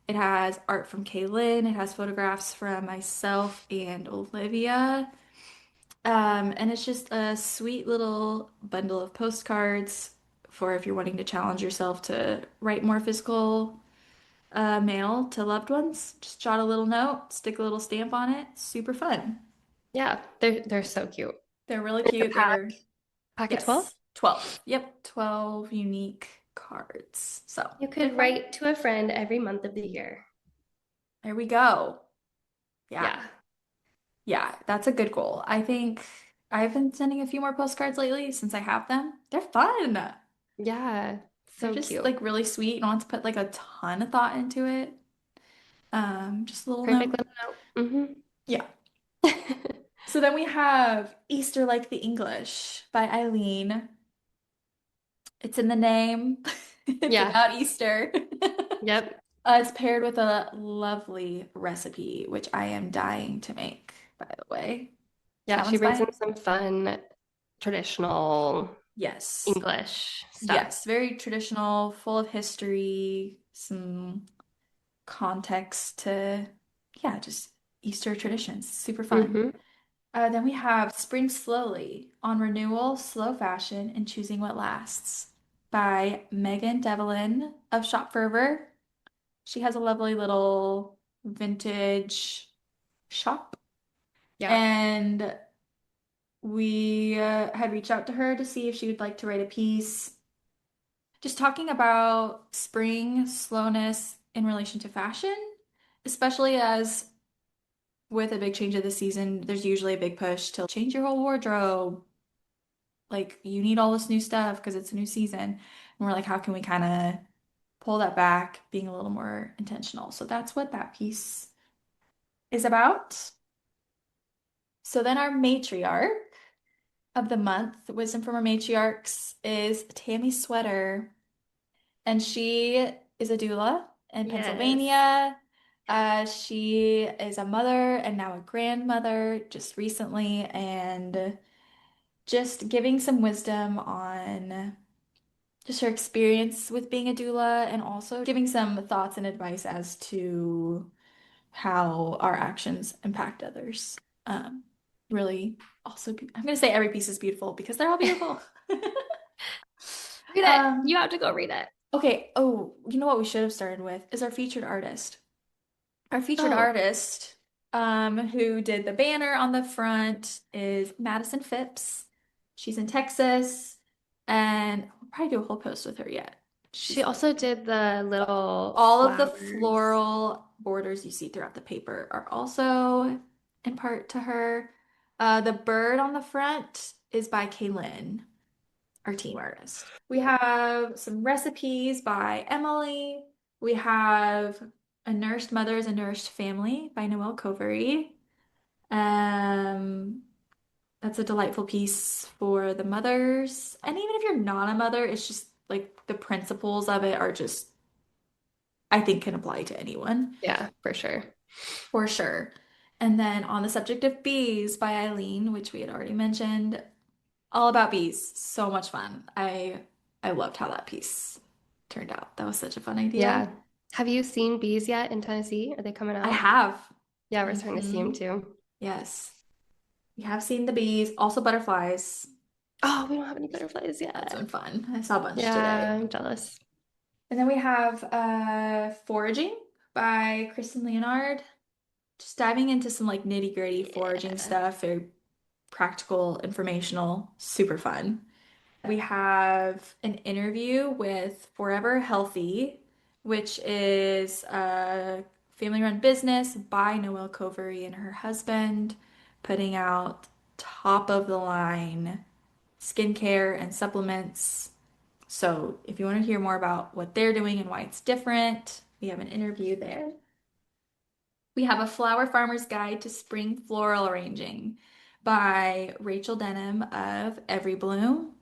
It has art from Kaylin, it has photographs from myself and Olivia. And it's just a sweet little bundle of postcards for if you're wanting to challenge yourself to write more physical mail to loved ones. Just jot a little note, stick a little stamp on it. Super fun. Yeah. They're so cute. They're really It's a cute. They're, pack of 12. yes, 12. Yep, 12 unique cards. So You they're could fun. write to a friend every month of the year. There we go. Yeah. Yeah. Yeah, that's a good goal. I think I've been sending a few more postcards lately since I have them. They're fun. Yeah. They're So just cute. like really sweet. You don't have to put like a ton of thought into it. Just a little Perfect note. little note. Yeah. Mm-hmm. So then we have Easter Like the English by Eileen. It's in the name. It's Yeah. about Easter. Yep. It's paired with a lovely recipe, which I am dying to make, by the way. Yeah. That She one's brings in by, some fun traditional yes. English stuff. Yes, very traditional, full of history, some context to, yeah, just Easter traditions. Super fun. Mm-hmm. Then we have Spring Slowly on Renewal, Slow Fashion, and Choosing What Lasts by Megan Devlin of Shop Fervor. She has a lovely little vintage shop, Yeah. and we had reached out to her to see if she would like to write a piece just talking about spring slowness in relation to fashion, especially as with a big change of the season, there's usually a big push to change your whole wardrobe. Like you need all this new stuff because it's a new season. And we're like, how can we kind of pull that back, being a little more intentional? So that's what that piece is about. So then our matriarch of the month, wisdom from our matriarchs, is Tammy Sweater. And she is a doula in Yes. Pennsylvania. She is a mother and now a grandmother just recently, and just giving some wisdom on just her experience with being a doula and also giving some thoughts and advice as to how our actions impact others. Really also, I'm going to say every piece is beautiful because they're all beautiful. Read it. You Um, have to go read it. okay. Oh, you know what we should have started with is our featured artist. Our featured Oh, artist, who did the banner on the front is Madison Phipps. She's in Texas, and we'll probably do a whole post with her yet. she She's also did the little all of the flowers. floral borders you see throughout the paper are also in part to her. The bird on the front is by Kaylin, our team artist. We have some recipes by Emily. We have A Nourished Mother is a Nourished Family by Noelle Covery. Um, that's a delightful piece for the mothers. And even if you're not a mother, it's just like the principles of it are just, I think, can apply to anyone Yeah, for sure. for sure. And then On the Subject of Bees by Eileen, which we had already mentioned, all about bees. So much fun. I loved how that piece turned out. That was such a fun idea. Yeah. Have you seen bees yet in Tennessee? Are they coming I out? have. Yeah, we're starting to see them Hmm. too. Yes. We have seen the bees, also butterflies. Oh, we don't have any butterflies That's been yet. fun. I saw a bunch Yeah, today. I'm jealous. And then we have Foraging by Kristen Leonard. Just diving into some like nitty-gritty foraging Yeah. stuff, very practical, informational, super fun. We have an interview with Forever Healthy, which is a family-run business by Noelle Covery and her husband, putting out top of the line skincare and supplements. So if you want to hear more about what they're doing and why it's different, we have an interview there. We have a Flower Farmer's Guide to Spring Floral Arranging by Rachel Denham of Every Bloom.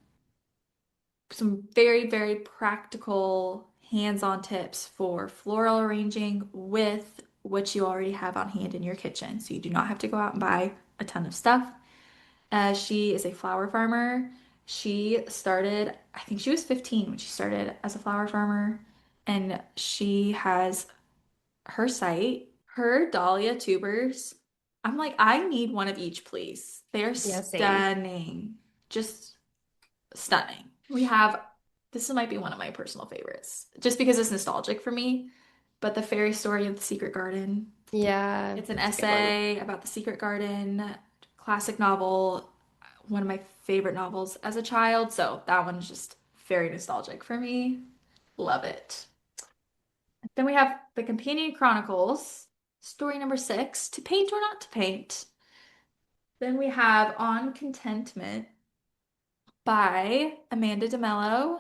Some very, very practical hands-on tips for floral arranging with what you already have on hand in your kitchen. So you do not have to go out and buy a ton of stuff. She is a flower farmer. She started, I think she was 15 when she started as a flower farmer, and she has her site, her dahlia tubers. I'm like, I need one of each, please. They're Yeah, same. stunning. Just stunning. We have, this might be one of my personal favorites, just because it's nostalgic for me, but The Fairy Story of the Secret Garden. Yeah, It's an it's a good one. essay about the secret garden, classic novel, one of my favorite novels as a child. So that one's just very nostalgic for me. Love it. Then we have The Companion Chronicles, story number 6, To Paint or Not to Paint. Then we have On Contentment by Amanda DeMello.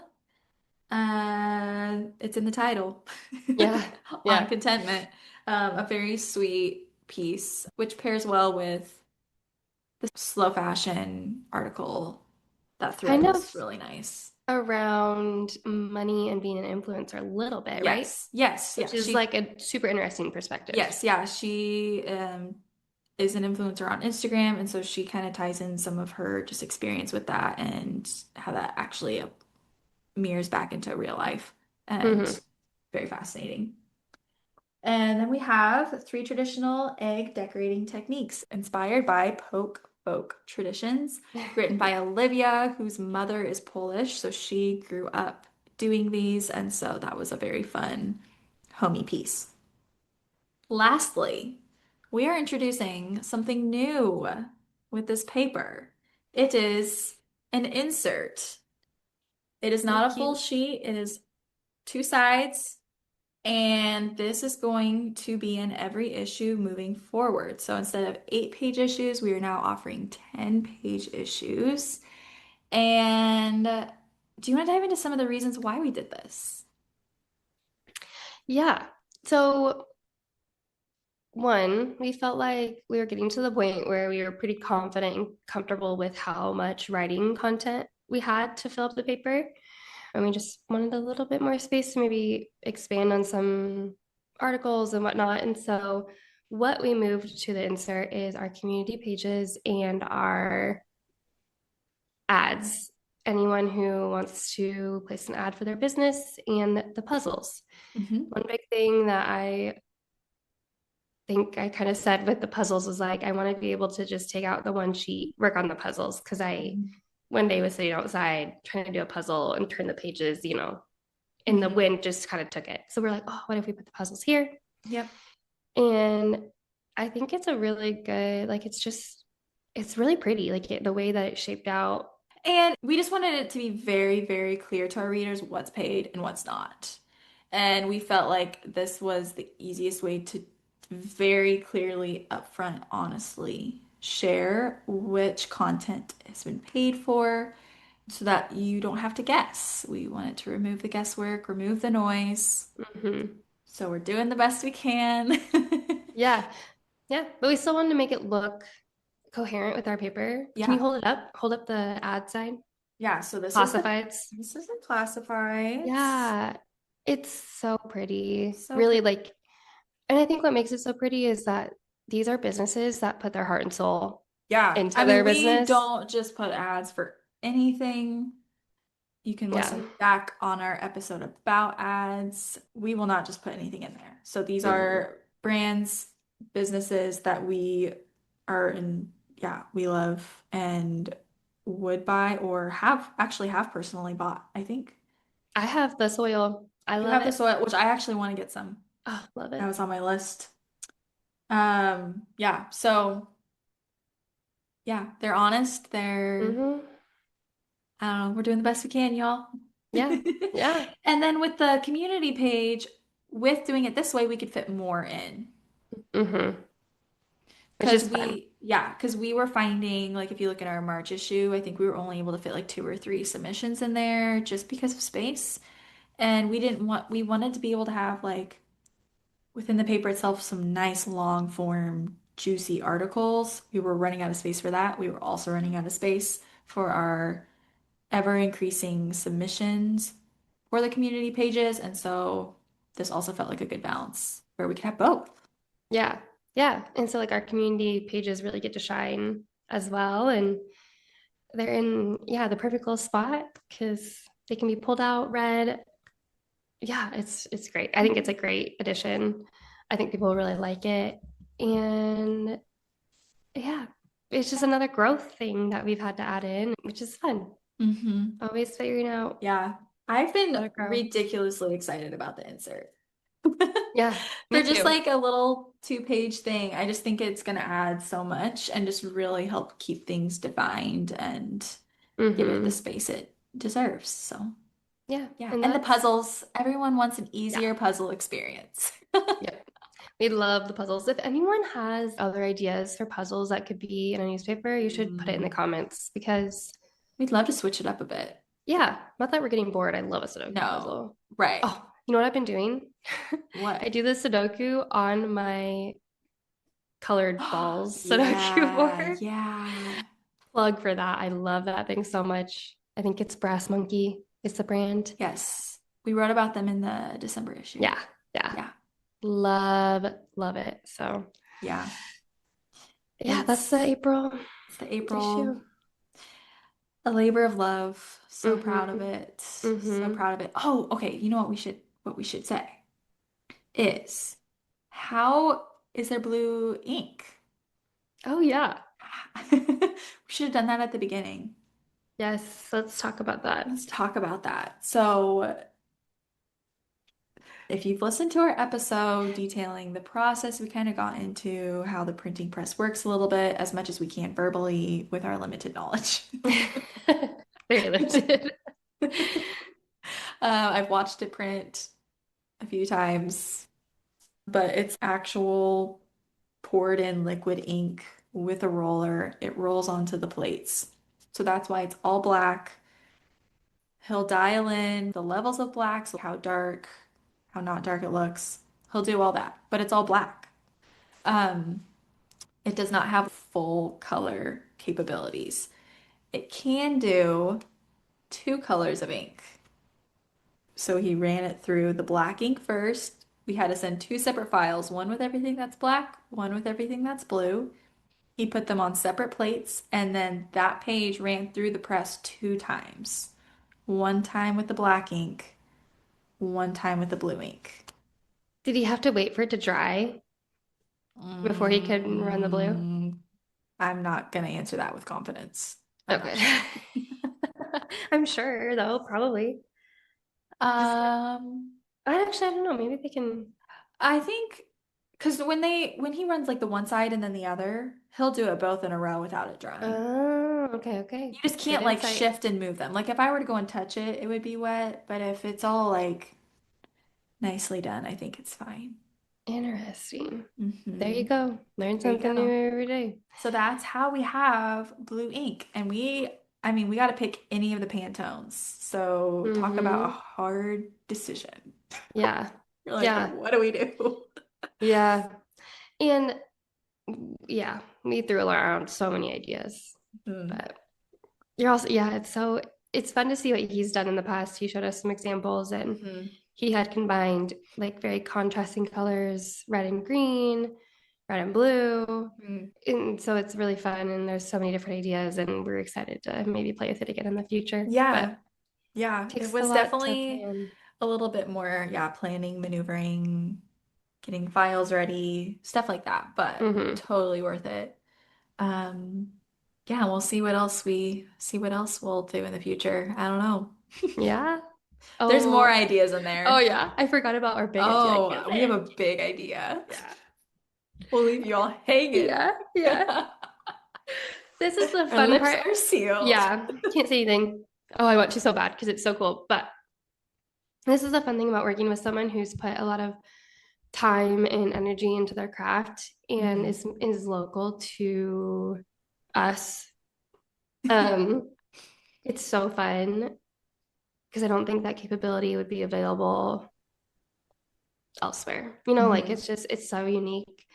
It's in the title. Yeah, On yeah. Contentment. A very sweet piece, which pairs well with the slow fashion article. That thread Kind of was really nice. around money and being an influencer a little bit, right? Yes, yes, Which yeah. is like a super interesting perspective. Yes, yeah. She is an influencer on Instagram, and so she kind of ties in some of her just experience with that and how that actually mirrors back into real life, and Hmm. very fascinating. And then we have 3 traditional egg decorating techniques inspired by Poke folk traditions, written by Olivia, whose mother is Polish. So she grew up doing these. And so that was a very fun, homey piece. Lastly, we are introducing something new with this paper. It is an insert. It is So not a full cute. sheet, it is 2 sides. And this is going to be in every issue moving forward. So instead of 8-page issues, we are now offering 10-page issues. And do you want to dive into some of the reasons why we did this? Yeah. So, one, we felt like we were getting to the point where we were pretty confident and comfortable with how much writing content we had to fill up the paper. And we just wanted a little bit more space to maybe expand on some articles and whatnot. And so, what we moved to the insert is our community pages and our ads. Anyone who wants to place an ad for their business and the puzzles. Hmm. One big thing that I think I kind of said with the puzzles was like, I want to be able to just take out the one sheet, work on the puzzles. Cause I one day was sitting outside trying to do a puzzle and turn the pages, and the Hmm. wind just kind of took it. So we're like, oh, what if we put the puzzles here? Yep. And I think it's a really good, like, it's really pretty, like the way that it shaped out. And we just wanted it to be very, very clear to our readers what's paid and what's not. And we felt like this was the easiest way to very clearly, upfront, honestly share which content has been paid for so that you don't have to guess. We wanted to remove the guesswork, remove the noise. Mm-hmm. So we're doing the best we can. Yeah. Yeah. But we still wanted to make it look coherent with our paper. Can you Yeah. hold it up? Hold up the ad side. Yeah, so Classifieds. this is the classifieds. Yeah. It's so pretty. So Really pretty. like, and I think what makes it so pretty is that these are businesses that put their heart and soul Yeah. into I mean, their we business. don't just put ads for anything. You can Yeah. listen back on our episode about ads. We will not just put anything in there. So these Mm-mm. are brands, businesses that we are in, yeah, we love. And would buy or have personally bought, I think. I have the soil. I You love have the it. soil, which I actually want to get some. Oh, love That it. was on my list. Yeah, so yeah, they're honest. Mm-hmm. I don't know, we're doing the best we can, y'all. Yeah. Yeah. And then with the community page, with doing it this way, we could fit more in. Mm-hmm. Which Because is fun. we were finding, like, if you look at our March issue, I think we were only able to fit like two or three submissions in there just because of space. And we wanted to be able to have, like, within the paper itself, some nice long form, juicy articles. We were running out of space for that. We were also running out of space for our ever increasing submissions for the community pages. And so this also felt like a good balance where we could have both. Yeah. Yeah. And so like our community pages really get to shine as well. And they're in, yeah, the perfect little spot because they can be pulled out, read. Yeah, it's great. I think it's a great addition. I think people really like it. And yeah, it's just another growth thing that we've had to add in, which is fun. Hmm. Always figuring out Yeah. I've been how to grow. ridiculously excited about the insert. Yeah, me For just too. like a little two-page thing, I just think it's going to add so much and just really help keep things defined and give it the Mm-hmm. space it deserves. So, Yeah. yeah. And And the that's, puzzles, everyone wants an yeah. easier puzzle experience. Yep. We love the puzzles. If anyone has other ideas for puzzles that could be in a newspaper, you should put it in the Mm. comments because, We'd love to switch it up a bit. yeah, not that we're getting bored. I love a Sudoku No. puzzle. Right. Oh, you know what I've been doing? I What? do the Sudoku on my colored balls Sudoku Yeah, board. yeah. Plug for that. I love that thing so much. I think it's Brass Monkey. It's the brand. Yes. We wrote about them in the December issue. Yeah, yeah. Yeah. Love, love it. So, Yeah. yeah, that's the It's April it's the April, issue. a labor of love. So proud of Mm-hmm. it. So Mm-hmm. proud of it. Oh, okay. You know what we should say is, how is there blue ink? Oh, yeah. We should have done that at the beginning. Yes, let's talk about that. Let's talk about that. So, if you've listened to our episode detailing the process, we kind of got into how the printing press works a little bit, as much as we can verbally with our limited knowledge. Very limited. I've watched it print a few times, but it's actual poured in liquid ink with a roller. It rolls onto the plates. So that's why it's all black. He'll dial in the levels of black, so how dark, how not dark it looks. He'll do all that, but it's all black. Um, it does not have full color capabilities. It can do two colors of ink. So he ran it through the black ink first. We had to send two separate files, one with everything that's black, one with everything that's blue. He put them on separate plates, and then that page ran through the press two times. One time with the black ink, one time with the blue ink. Did he have to wait for it to dry before he could run the blue? Mm, I'm not going to answer that with confidence. I'm not Okay. sure. I'm sure, though, probably. Just, Um, I don't know. Maybe they can. I think because when he runs like the one side and then the other, he'll do it both in a row without it drying. Oh, okay, okay. You just Good can't like insight. shift and move them. Like if I were to go and touch it, it would be wet, but if it's all like nicely done, I think it's fine. Interesting. There you Hmm. go. Learn There you something new go. every day. So that's how we have blue ink. And I mean, we got to pick any of the Pantones. So talk about a Mm-hmm. hard decision. Yeah. You're like, Yeah. what do we do? Yeah. And yeah, we threw around so many ideas. Hmm. But you're also, yeah, it's fun to see what he's done in the past. He showed us some examples and Hmm. he had combined like very contrasting colors, red and green, red and blue. Hmm. And so it's really fun and there's so many different ideas and we're excited to maybe play with it again in the future. But Yeah. it Yeah. It takes a was lot to definitely plan. a little bit more, yeah, planning, maneuvering, getting files ready, stuff like that, but Hmm. totally worth it. Um, Yeah, we'll see what else we'll do in the future. I don't know. Yeah. There's more Oh, ideas in oh there. yeah. I forgot about our big idea. I can't Oh, we say have a it. big idea. Yeah. We'll leave you all hanging. Yeah. Yeah. This is the Our fun lips part. are sealed. Yeah. Can't say anything. Oh, I want to so bad because it's so cool. But this is the fun thing about working with someone who's put a lot of time and energy into their craft and Mhm. is local to us. Um, it's so fun because I don't think that capability would be available elsewhere. Like Mhm. it's so unique,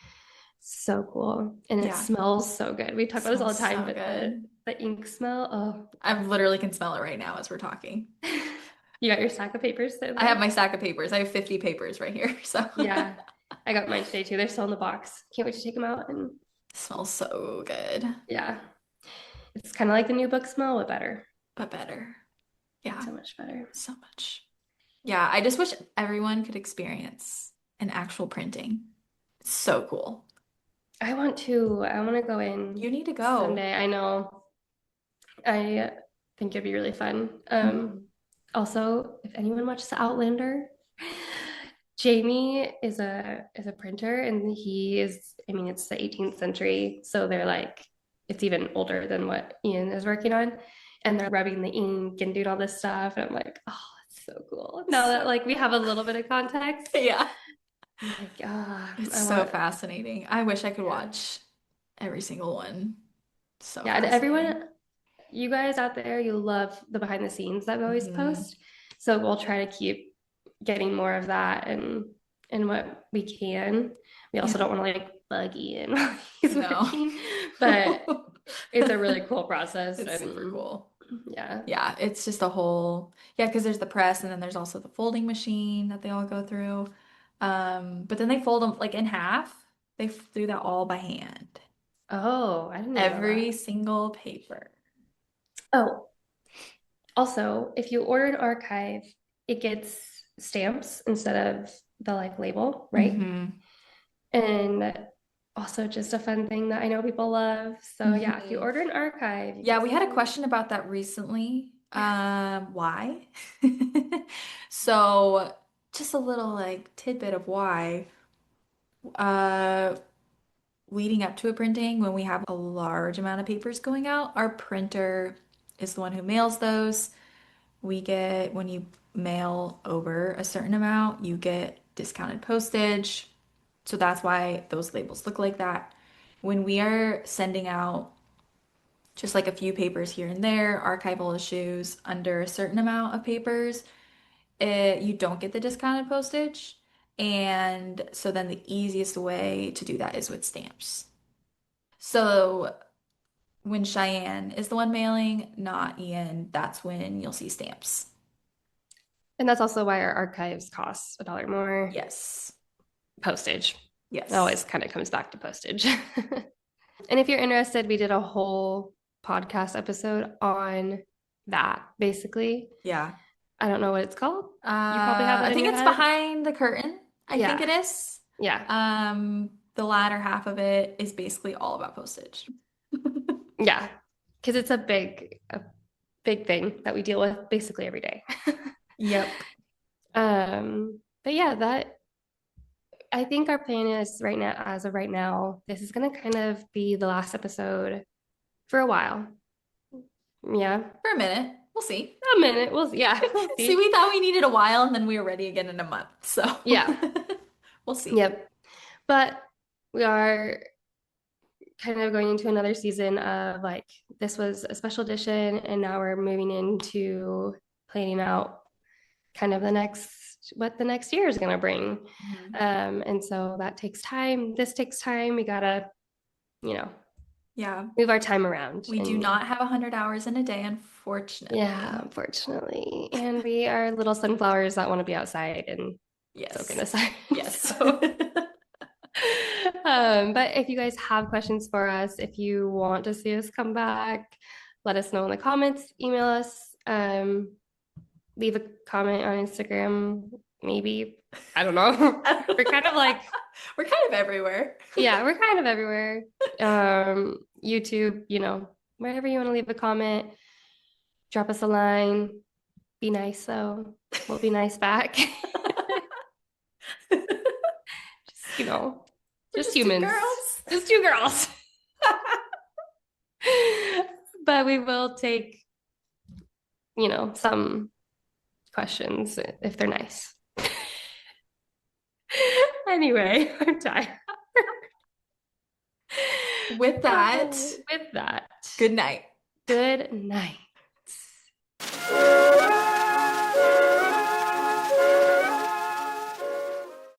so cool, and it Yeah, smells so good. We talk about this all smells the time, so but the good. the ink smell, I literally can smell it right now as we're talking. oh. You got your stack of papers sitting I have there? my stack of papers. I have 50 papers right here, so Yeah. I got mine today too. They're still in the box. Can't wait to take them out and smells so good, yeah. It's kind of like the new book smell, but better. but better. Yeah, So much better. so much. Yeah, I just wish everyone could experience an actual printing. It's so cool. I want to. I want to go in You need to go. someday. I know. I think it'd be really fun. Mhm. Also, if anyone watches Outlander, Jamie is a printer, and he is. I mean, it's the 18th century, so they're like it's even older than what Ian is working on, and they're rubbing the ink and doing all this stuff, and I'm like, oh, it's so cool. Now that So, like we have a little bit of context, yeah. I'm like, ah, It's I so want. fascinating. I wish I could Yeah, watch every single one. So yeah. And fascinating. everyone, you guys out there, you love the behind the scenes that we always Hmm. post. So we'll try to keep getting more of that and what we can. We also Yeah. don't want to like bug Ian while he's No. working, but it's a really cool process It's super and cool. yeah. Yeah, it's just a whole, yeah, because there's the press and then there's also the folding machine that they all go through. But then they fold them like in half. Do that all by hand. Oh, I didn't even know Every that. single paper. Oh, also, if you order an archive, it gets stamps instead of the like label, right? Hmm. And also just a fun thing that I know people love. So yeah, if you Hmm. order an archive, you Yeah, get we some had a stamps. question about that recently. Why? So, just a little like tidbit of why. Uh, Leading up to a printing, when we have a large amount of papers going out, our printer is the one who mails those. When you mail over a certain amount, you get discounted postage. So that's why those labels look like that. When we are sending out just like a few papers here and there, archival issues under a certain amount of papers, you don't get the discounted postage. And so then the easiest way to do that is with stamps. So when Cheyenne is the one mailing, not Ian, that's when you'll see stamps. And that's also why our archives cost $1 more. Yes. Postage. It Yes. always kind of comes back to postage. And if you're interested, we did a whole podcast episode on that, basically. Yeah. I don't know what it's called. You probably have that I in think your it's head. behind the curtain. I think Yeah. it is. Yeah. The latter half of it is basically all about postage. Yeah. Because it's a big thing that we deal with basically every day. Yep. But yeah, that I think our plan is right now, as of right now, this is gonna kind of be the last episode for a while. Yeah. For a minute. We'll see. A minute. Yeah, we'll See, see. we thought we needed a while and then we were ready again in a month. So Yeah. we'll see. Yep. But we are kind of going into another season of like this was a special edition and now we're moving into planning out kind of the next year is going to bring. Mhm. And so that takes time. This takes time. We gotta, you know, Yeah. move our time around. We do And not have 100 hours in a day, yeah, unfortunately. unfortunately. And we are little sunflowers that want to be outside and soak in Yes. the sun. Yes. So but if you guys have questions for us, if you want to see us come back, let us know in the comments, email us, leave a comment on Instagram, maybe. I don't know. We're kind of like, We're kind of everywhere. yeah, we're kind of everywhere. YouTube, wherever you want to leave a comment, drop us a line. Be nice, though. We'll be nice back. Just, We're just just two humans, girls. just two girls. But we will take, some questions if they're nice. Anyway, I'm tired. With that, With that, good night. good night.